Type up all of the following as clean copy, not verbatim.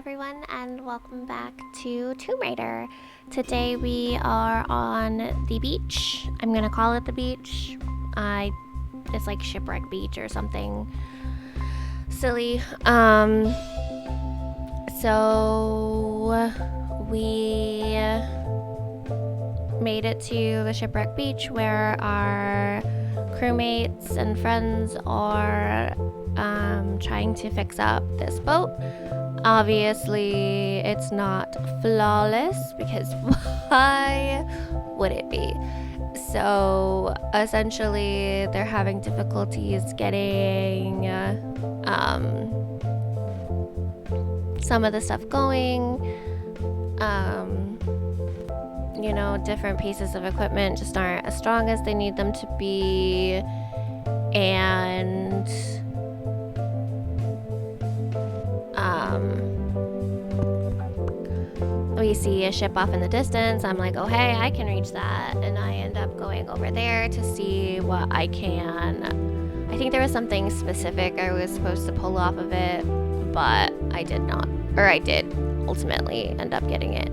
everyone, and welcome back to Tomb Raider. Today we are on the beach. I'm gonna call it the beach. It's like Shipwreck Beach or something silly. So we made it to the Shipwreck Beach where our crewmates and friends are trying to fix up this boat. Obviously, it's not flawless because why would it be? So essentially, they're having difficulties getting some of the stuff going. Different pieces of equipment just aren't as strong as they need them to be, and we see a ship off in the distance. I'm like, oh hey, I can reach that, and I end up going over there to see what I can. I think there was something specific I was supposed to pull off of it, but I did not, or I did ultimately end up getting it.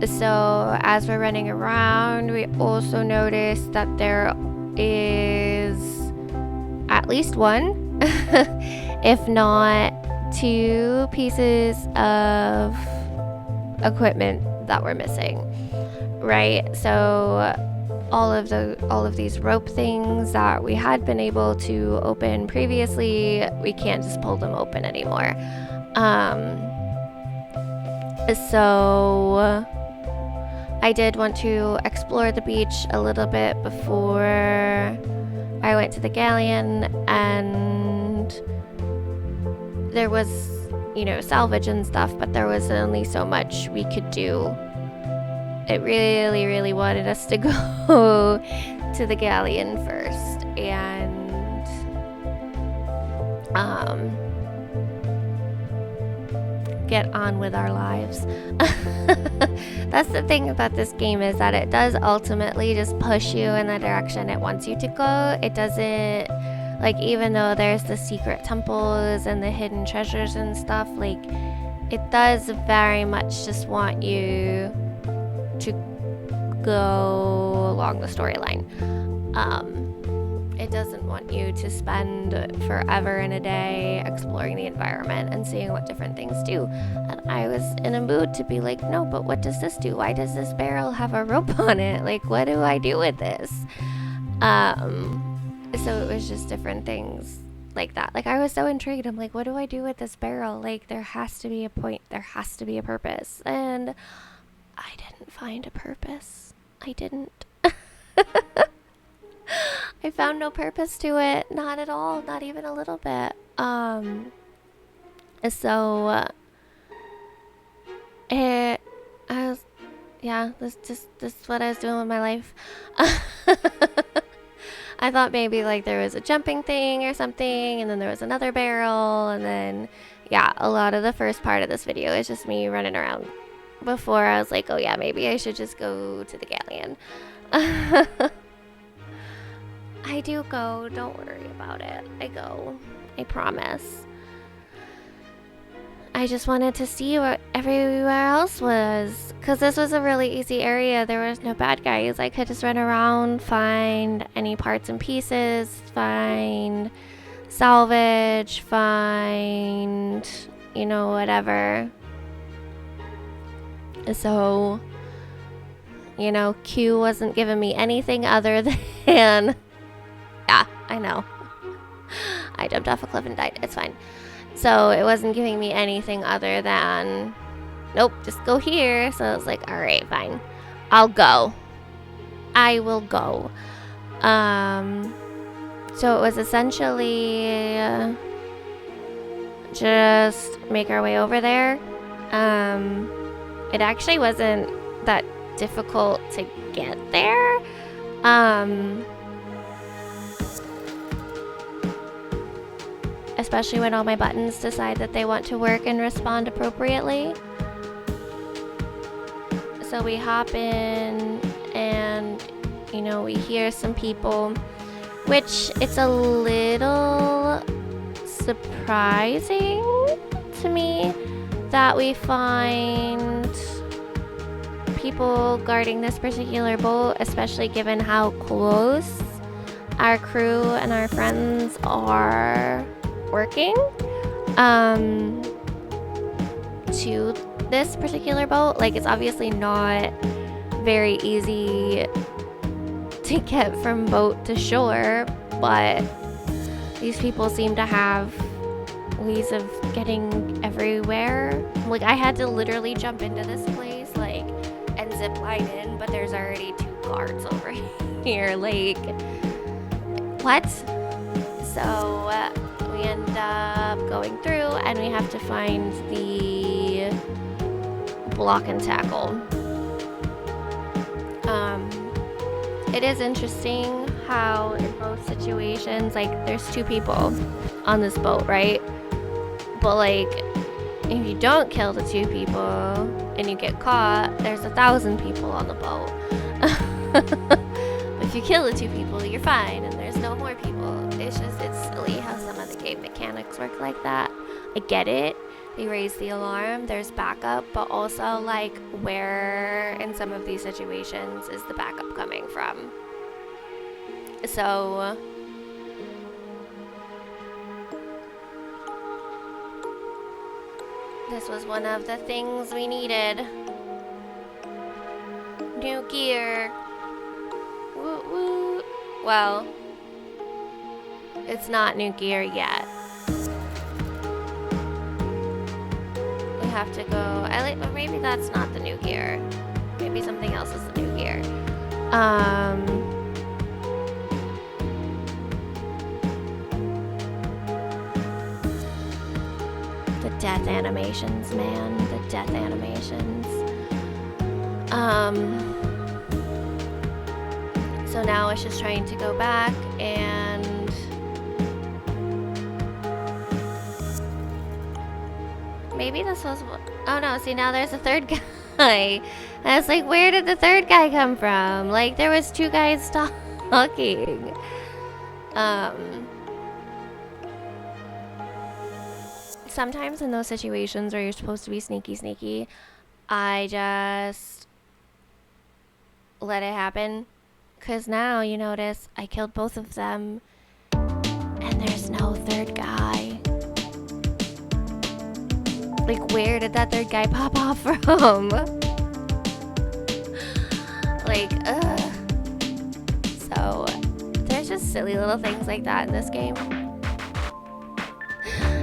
So as we're running around, we also notice that there is at least one, if not two pieces of equipment that were missing, right? So all of these rope things that we had been able to open previously, we can't just pull them open anymore. So I did want to explore the beach a little bit before I went to the galleon, and there was, salvage and stuff, but there was only so much we could do. It really, really wanted us to go to the galleon first and get on with our lives. That's the thing about this game, is that it does ultimately just push you in the direction it wants you to go. It doesn't, even though there's the secret temples and the hidden treasures and stuff, it does very much just want you to go along the storyline. It doesn't want you to spend forever in a day exploring the environment and seeing what different things do. And I was in a mood to be like, no, but what does this do? Why does this barrel have a rope on it? What do I do with this? So it was just different things like that. I was so intrigued. I'm like, what do I do with this barrel? There has to be a point. There has to be a purpose. And I didn't find a purpose. I didn't. I found no purpose to it. Not at all. Not even a little bit. This is what I was doing with my life. I thought maybe there was a jumping thing or something, and then there was another barrel, and then a lot of the first part of this video is just me running around before I was like, oh yeah, maybe I should just go to the galleon. I do go, don't worry about it. I go, I promise. I just wanted to see what everywhere else was, because this was a really easy area. There was no bad guys. I could just run around, find any parts and pieces, find salvage, find, whatever. So, Q wasn't giving me anything other than... Yeah, I know. I jumped off a cliff and died. It's fine. So it wasn't giving me anything other than, nope, just go here. So I was like, all right, fine. I'll go. I will go. So it was essentially just make our way over there. It actually wasn't that difficult to get there. Especially when all my buttons decide that they want to work and respond appropriately. So we hop in and, we hear some people, which it's a little surprising to me that we find people guarding this particular boat, especially given how close our crew and our friends are working to this particular boat. Like, it's obviously not very easy to get from boat to shore, but these people seem to have ways of getting everywhere. Like, I had to literally jump into this place, like, and zip line in, but there's already 2 guards over here. Like, what? So we end up going through, and we have to find the block and tackle. It is interesting how in both situations, like, there's 2 people on this boat, right? But, like, if you don't kill the 2 people and you get caught, there's 1,000 people on the boat. If you kill the 2 people, you're fine, and there's no more people. It's silly how some of the game mechanics work like that. I get it. They raise the alarm, there's backup, but also, like, where in some of these situations is the backup coming from? So this was one of the things we needed. New gear. Woo woo. Well, it's not new gear yet. We have to go. Or maybe that's not the new gear. Maybe something else is the new gear. The death animations, man. The death animations. So now it's just trying to go back and maybe this was, oh no, see, now there's a 3rd guy. I was like, where did the 3rd guy come from? Like, there was 2 guys talking. Sometimes in those situations where you're supposed to be sneaky, I just let it happen. Cause now you notice I killed both of them and there's no 3rd guy. Like, where did that 3rd guy pop off from? Like, ugh. So, there's just silly little things like that in this game.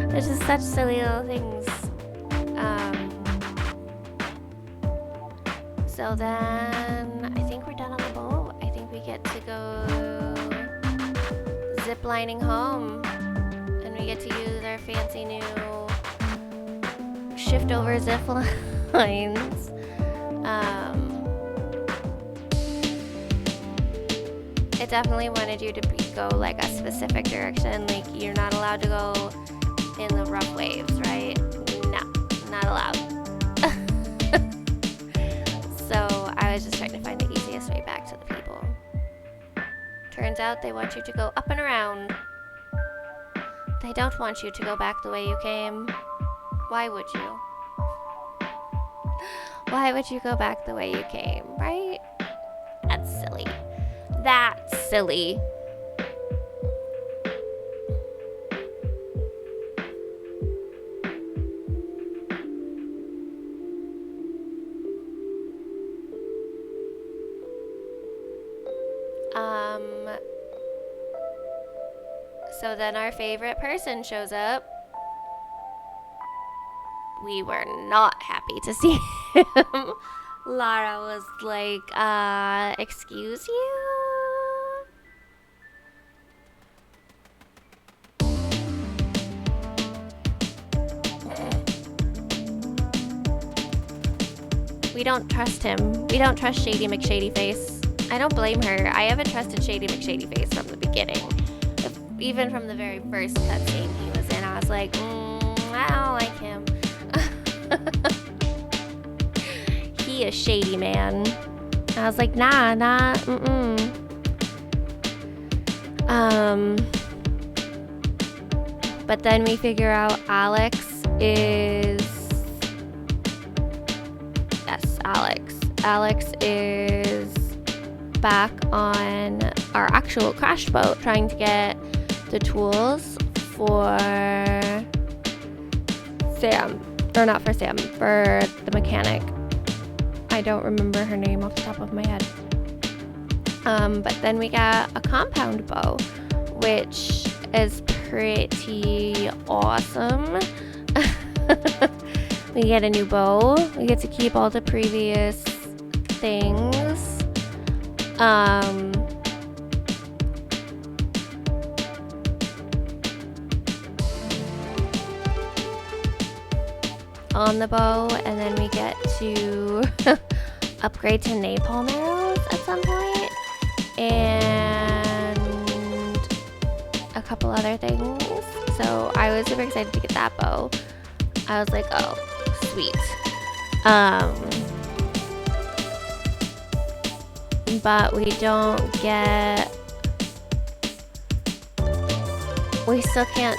There's just such silly little things. So then, I think we're done on the boat. I think we get to go zip lining home. And we get to use our fancy new shift over zip lines. It definitely wanted you to go like a specific direction. Like, you're not allowed to go in the rough waves, right? No, not allowed. So I was just trying to find the easiest way back to the people. Turns out they want you to go up and around. They don't want you to go back the way you came. Why would you? Why would you go back the way you came, right? That's silly. That's silly. So then our favorite person shows up. We were not happy to see him. Lara was like, excuse you? We don't trust him. We don't trust Shady McShadyface. I don't blame her. I haven't trusted Shady McShadyface from the beginning. Even from the very first cutscene he was in, I was like, I don't like him. He a shady man. I was like, nah, But then we figure out Alex is back on our actual crash boat trying to get the tools for Sam. Or not for Sam, for the mechanic. I don't remember her name off the top of my head. But then we got a compound bow, which is pretty awesome. We get a new bow. We get to keep all the previous things. On the bow, and then we get to upgrade to napalm arrows at some point, and a couple other things. So I was super excited to get that bow. I was like, oh, sweet. But we still can't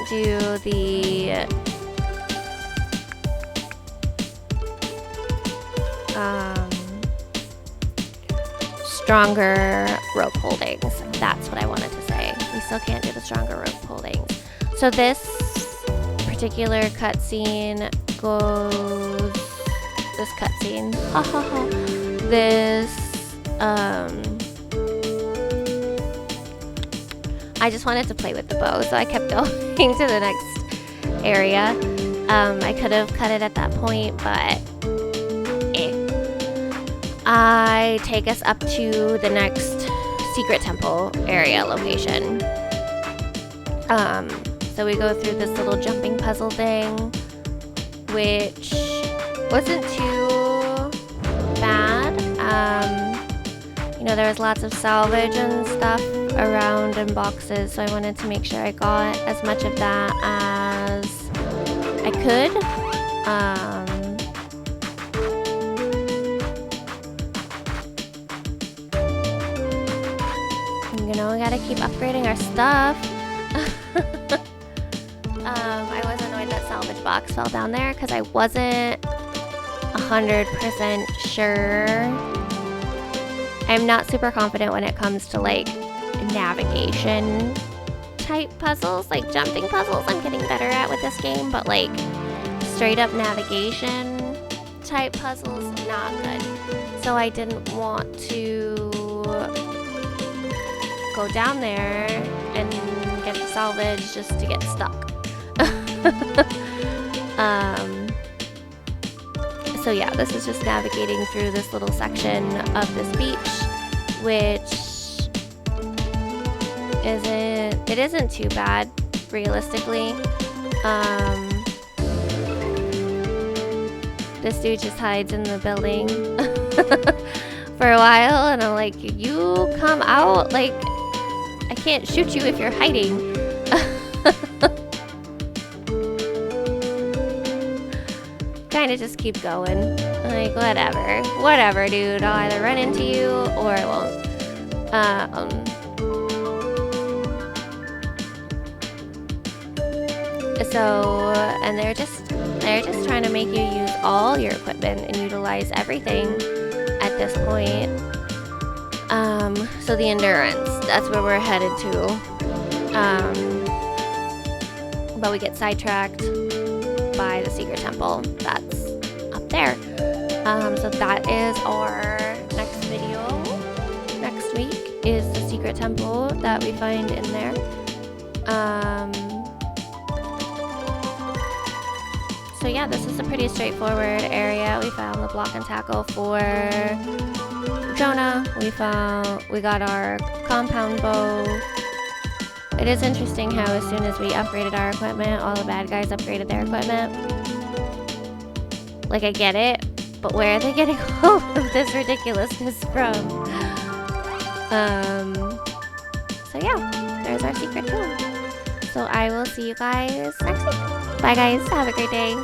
do the stronger rope holdings. That's what I wanted to say. We still can't do the stronger rope holdings. So this particular cutscene goes... This cutscene... This... I just wanted to play with the bow, so I kept going to the next area. I could have cut it at that point, but... I take us up to the next secret temple area location. So we go through this little jumping puzzle thing, which wasn't too bad. You know, there was lots of salvage and stuff around in boxes, so I wanted to make sure I got as much of that as I could. You know, we gotta keep upgrading our stuff. I was annoyed that salvage box fell down there because I wasn't 100% sure. I'm not super confident when it comes to like navigation type puzzles, like jumping puzzles. I'm getting better at with this game, but like straight up navigation type puzzles, not good. So I didn't want to go down there and get the salvage just to get stuck. So yeah, this is just navigating through this little section of this beach, which isn't too bad, realistically. This dude just hides in the building for a while, and I'm like, you come out, like, I can't shoot you if you're hiding. Kind of just keep going. Like, whatever, dude. I'll either run into you or I won't. And they're just trying to make you use all your equipment and utilize everything at this point. So the endurance, that's where we're headed to. But we get sidetracked by the secret temple that's up there. So that is our next video. Next week is the secret temple that we find in there. So yeah, this is a pretty straightforward area. We found the block and tackle for Jonah. We got our compound bow. It is interesting how as soon as we upgraded our equipment, all the bad guys upgraded their equipment. Like, I get it, but where are they getting all of this ridiculousness from? So yeah, there's our secret tool. So I will see you guys next week. Bye guys, have a great day.